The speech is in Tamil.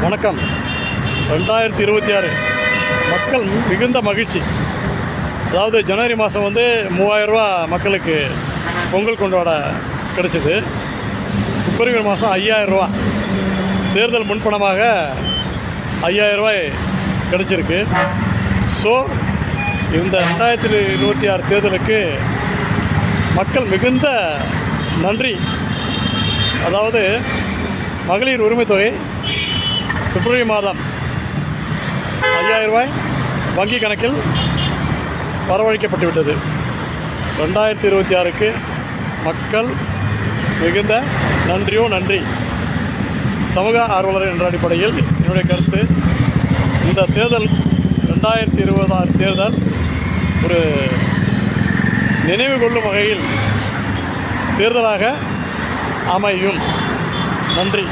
வணக்கம். 2026 மக்கள் மிகுந்த மகிழ்ச்சி. அதாவது ஜனவரி மாதம் 3000 ரூபா மக்களுக்கு பொங்கல் கொண்டாட கிடைச்சிது. பிப்ரவரி மாதம் 5000 ரூபா தேர்தல் முன்பணமாக 5000 ரூபாய் கிடைச்சிருக்கு. ஸோ இந்த 2026 தேர்தலுக்கு மக்கள் மிகுந்த நன்றி. அதாவது மகளிர் உரிமை தொகை பிப்ரவரி மாதம் 5000 ரூபாய் வங்கி கணக்கில் வரவழைக்கப்பட்டுவிட்டது. 2026க்கு மக்கள் மிகுந்த நன்றி. சமூக ஆர்வலர் என்ற அடிப்படையில் என்னுடைய கருத்து, இந்த தேர்தல் 2026 தேர்தல் ஒரு நினைவு கொள்ளும் வகையில் தேர்தலாக அமையும். நன்றி.